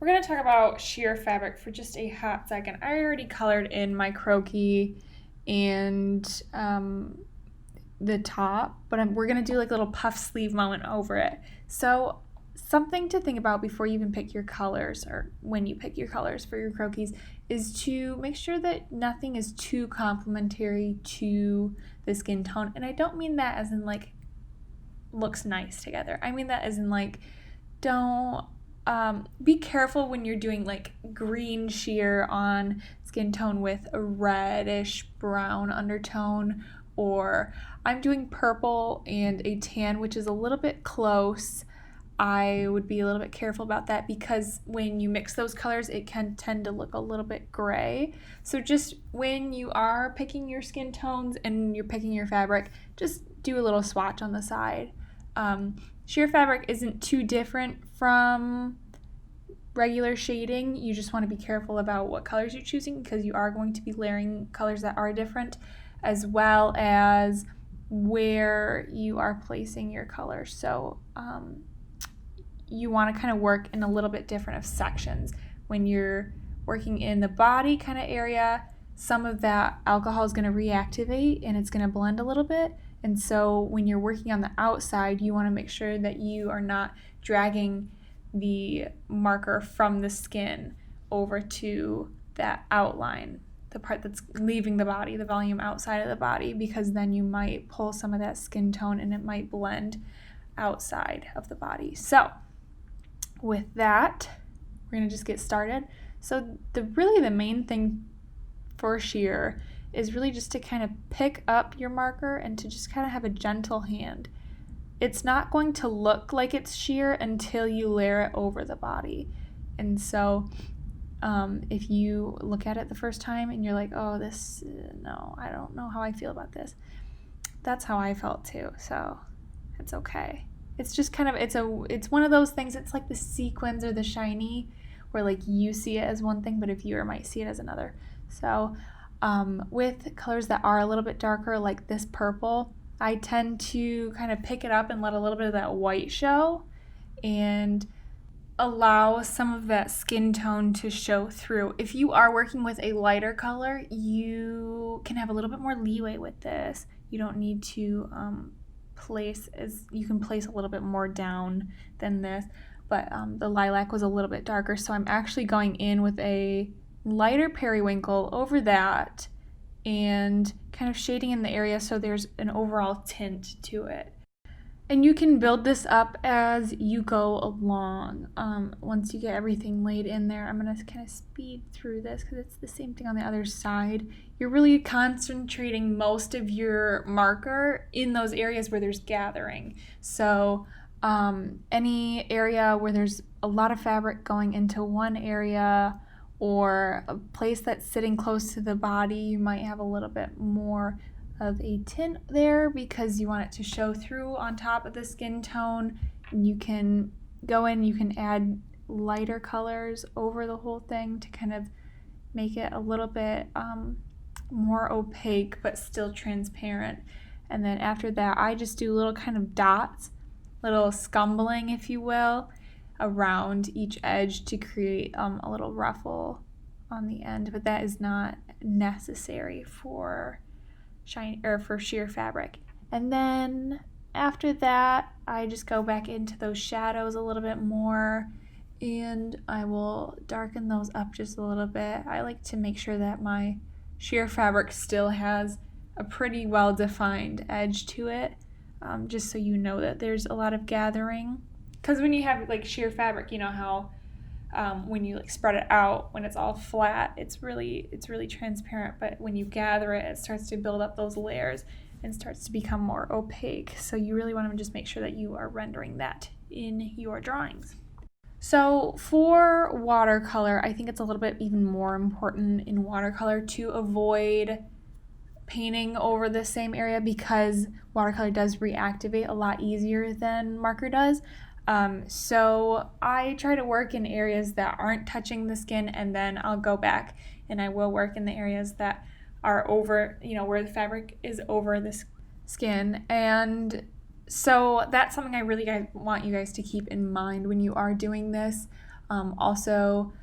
we're going to talk about sheer fabric for just a hot second. I already colored in my croquis and the top, but we're going to do like a little puff sleeve moment over it. So something to think about before you even pick your colors, or when you pick your colors for your croquis, is to make sure that nothing is too complementary to the skin tone. And I don't mean that as in like looks nice together. I mean that as in like don't be careful when you're doing like green sheer on skin tone with a reddish brown undertone, or I'm doing purple and a tan, which is a little bit close. I would be a little bit careful about that because when you mix those colors, it can tend to look a little bit gray. So just when you are picking your skin tones and you're picking your fabric, just do a little swatch on the side. Sheer fabric isn't too different from regular shading. You just want to be careful about what colors you're choosing because you are going to be layering colors that are different, as well as where you are placing your colors. So you want to kind of work in a little bit different of sections. When you're working in the body kind of area, some of that alcohol is going to reactivate and it's going to blend a little bit. And so when you're working on the outside, you want to make sure that you are not dragging the marker from the skin over to that outline, the part that's leaving the body, the volume outside of the body, because then you might pull some of that skin tone and it might blend outside of the body. So with that, we're going to just get started. So the main thing for sheer is really just to kind of pick up your marker and to just kind of have a gentle hand. It's not going to look like it's sheer until you layer it over the body. And so if you look at it the first time and you're like, oh, no, I don't know how I feel about this. That's how I felt too, so it's okay. It's just kind of, it's one of those things, it's like the sequins or the shiny, where like you see it as one thing, but a viewer might see it as another. So with colors that are a little bit darker, like this purple, I tend to kind of pick it up and let a little bit of that white show and allow some of that skin tone to show through. If you are working with a lighter color, you can have a little bit more leeway with this. You don't need to you can place a little bit more down than this, but the lilac was a little bit darker, so I'm actually going in with a lighter periwinkle over that and kind of shading in the area so there's an overall tint to it. And you can build this up as you go along. Once you get everything laid in there, I'm going to kind of speed through this because it's the same thing on the other side. You're really concentrating most of your marker in those areas where there's gathering. So any area where there's a lot of fabric going into one area, or a place that's sitting close to the body, you might have a little bit more of a tint there because you want it to show through on top of the skin tone. And you can go in, you can add lighter colors over the whole thing to kind of make it a little bit more opaque but still transparent. And then after that, I just do little kind of dots, little scumbling, if you will, around each edge to create a little ruffle on the end, but that is not necessary for for sheer fabric. And then after that, I just go back into those shadows a little bit more and I will darken those up just a little bit. I like to make sure that my sheer fabric still has a pretty well defined edge to it, just so you know that there's a lot of gathering. Because when you have like sheer fabric, you know how when you like spread it out, when it's all flat, it's really transparent. But when you gather it, it starts to build up those layers and starts to become more opaque. So you really want to just make sure that you are rendering that in your drawings. So for watercolor, I think it's a little bit even more important in watercolor to avoid painting over the same area because watercolor does reactivate a lot easier than marker does. So I try to work in areas that aren't touching the skin, and then I'll go back and I will work in the areas that are over, where the fabric is over the skin. And so that's something I really want you guys to keep in mind when you are doing this. Also,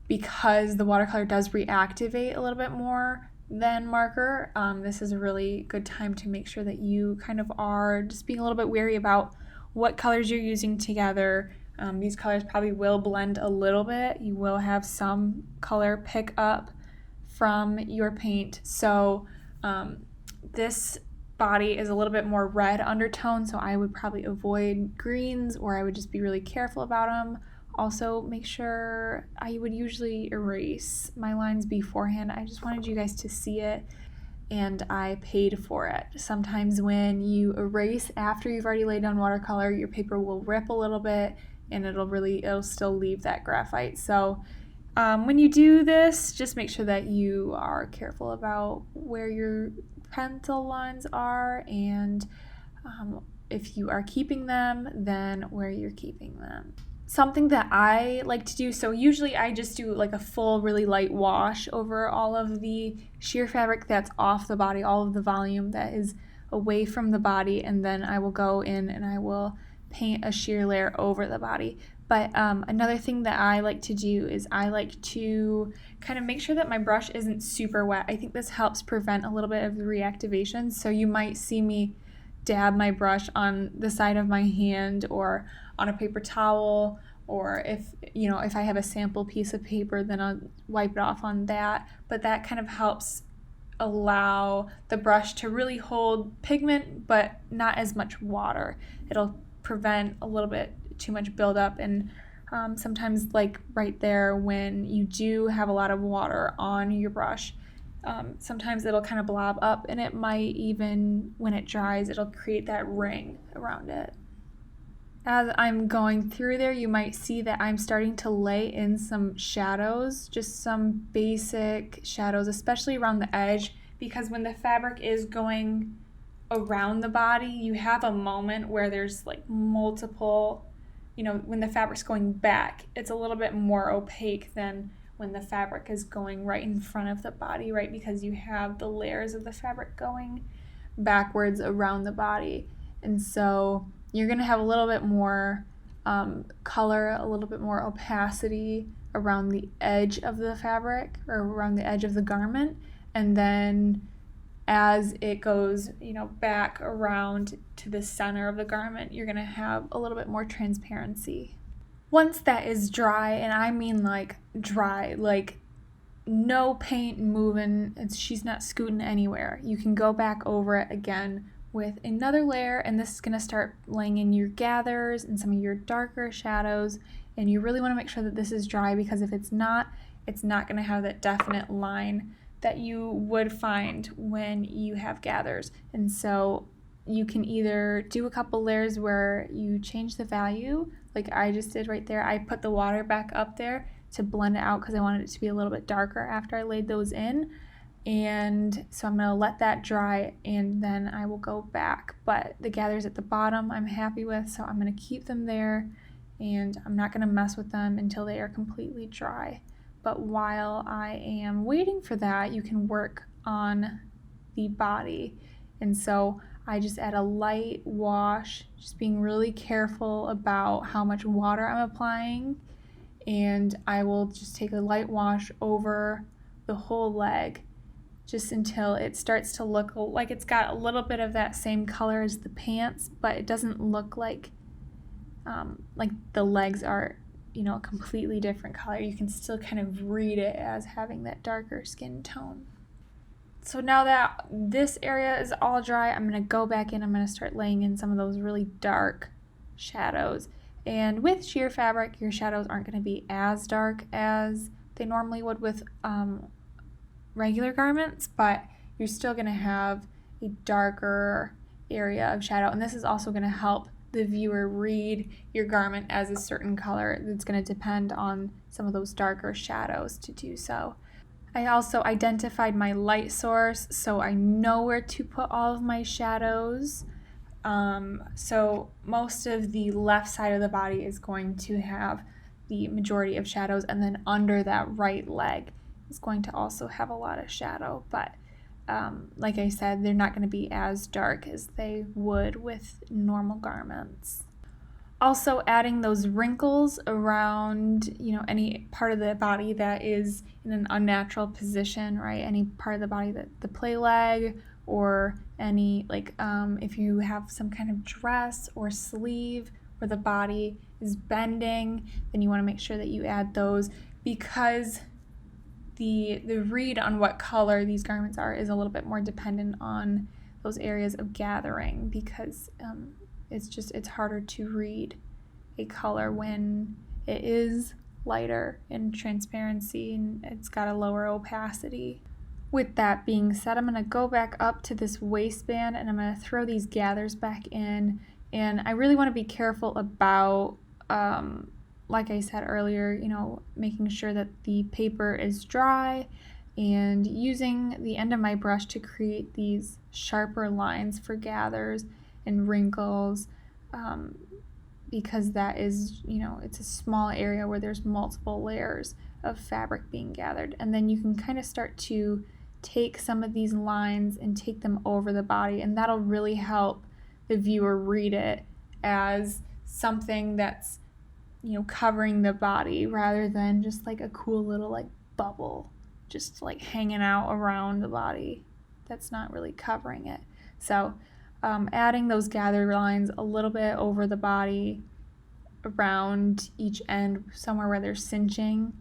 because the watercolor does reactivate a little bit more than marker, this is a really good time to make sure that you kind of are just being a little bit wary about what colors you're using together. These colors probably will blend a little bit. You will have some color pick up from your paint. So this body is a little bit more red undertone, so I would probably avoid greens, or I would just be really careful about them. Also, make sure I would usually erase my lines beforehand. I just wanted you guys to see it, and I paid for it. Sometimes when you erase after you've already laid down watercolor, your paper will rip a little bit, and it'll still leave that graphite. So when you do this, just make sure that you are careful about where your pencil lines are, and if you are keeping them, then where you're keeping them. Something that I like to do, so usually I just do like a full really light wash over all of the sheer fabric that's off the body, all of the volume that is away from the body, and then I will go in and I will paint a sheer layer over the body. But another thing that I like to do is I like to kind of make sure that my brush isn't super wet. I think this helps prevent a little bit of the reactivation. So you might see me dab my brush on the side of my hand or on a paper towel, or if I have a sample piece of paper, then I'll wipe it off on that. But that kind of helps allow the brush to really hold pigment but not as much water. It'll prevent a little bit too much buildup, and sometimes like right there when you do have a lot of water on your brush, sometimes it'll kind of blob up, and it might even, when it dries, it'll create that ring around it. As I'm going through there, you might see that I'm starting to lay in some shadows, just some basic shadows, especially around the edge, because when the fabric is going around the body, you have a moment where there's like multiple, when the fabric's going back, it's a little bit more opaque than when the fabric is going right in front of the body, right? Because you have the layers of the fabric going backwards around the body. And so you're going to have a little bit more color, a little bit more opacity around the edge of the fabric or around the edge of the garment. And then as it goes, back around to the center of the garment, you're going to have a little bit more transparency. Once that is dry, and I mean like dry, like no paint moving, she's not scooting anywhere, you can go back over it again with another layer, and this is going to start laying in your gathers and some of your darker shadows, and you really want to make sure that this is dry, because if it's not going to have that definite line that you would find when you have gathers. And so you can either do a couple layers where you change the value, like I just did right there. I put the water back up there to blend it out because I wanted it to be a little bit darker after I laid those in. And so I'm going to let that dry, and then I will go back. But the gathers at the bottom I'm happy with, so I'm going to keep them there, and I'm not going to mess with them until they are completely dry. But while I am waiting for that, you can work on the body. And so I just add a light wash, just being really careful about how much water I'm applying. And I will just take a light wash over the whole leg, just until it starts to look like it's got a little bit of that same color as the pants, but it doesn't look like the legs are a completely different color. You can still kind of read it as having that darker skin tone. So now that this area is all dry, I'm going to go back in. I'm going to start laying in some of those really dark shadows. And with sheer fabric, your shadows aren't going to be as dark as they normally would with regular garments, but you're still going to have a darker area of shadow. And this is also going to help the viewer read your garment as a certain color. It's going to depend on some of those darker shadows to do so. I also identified my light source, so I know where to put all of my shadows. So most of the left side of the body is going to have the majority of shadows, and then under that right leg is going to also have a lot of shadow, but like I said, they're not going to be as dark as they would with normal garments. Also adding those wrinkles around, any part of the body that is in an unnatural position, right? Any part of the body, that the play leg, or any, if you have some kind of dress or sleeve where the body is bending, then you want to make sure that you add those, because the read on what color these garments are is a little bit more dependent on those areas of gathering, because it's harder to read a color when it is lighter in transparency and it's got a lower opacity. With that being said, I'm going to go back up to this waistband and I'm going to throw these gathers back in. And I really want to be careful about, like I said earlier, making sure that the paper is dry and using the end of my brush to create these sharper lines for gathers and wrinkles, because that is, it's a small area where there's multiple layers of fabric being gathered. And then you can kind of start to take some of these lines and take them over the body, and that'll really help the viewer read it as something that's, covering the body, rather than just like a cool little bubble just hanging out around the body that's not really covering it. So adding those gather lines a little bit over the body around each end, somewhere where they're cinching,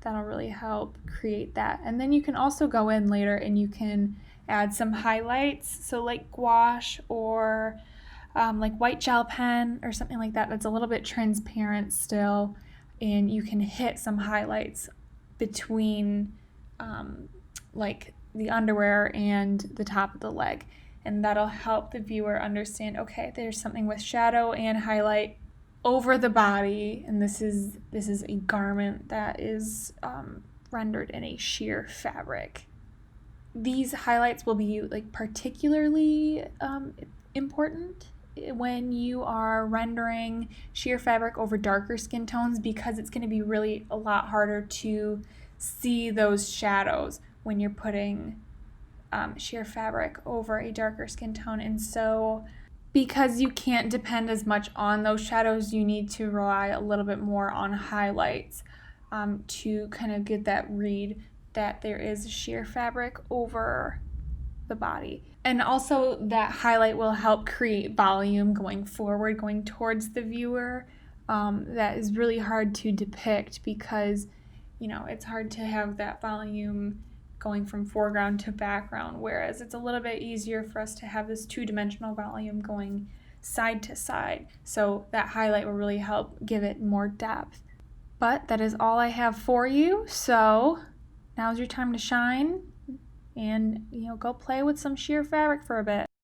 that'll really help create that. And then you can also go in later and you can add some highlights, so like gouache or white gel pen or something like that that's a little bit transparent still, and you can hit some highlights between the underwear and the top of the leg, and that'll help the viewer understand, okay, there's something with shadow and highlight over the body, and this is a garment that is rendered in a sheer fabric. These highlights will be particularly important when you are rendering sheer fabric over darker skin tones, because it's going to be really a lot harder to see those shadows when you're putting sheer fabric over a darker skin tone. And so because you can't depend as much on those shadows, you need to rely a little bit more on highlights to kind of get that read that there is sheer fabric over the body. And also that highlight will help create volume going forward, going towards the viewer. That is really hard to depict because, it's hard to have that volume going from foreground to background, whereas it's a little bit easier for us to have this two-dimensional volume going side to side. So that highlight will really help give it more depth. But that is all I have for you. So now's your time to shine and, go play with some sheer fabric for a bit.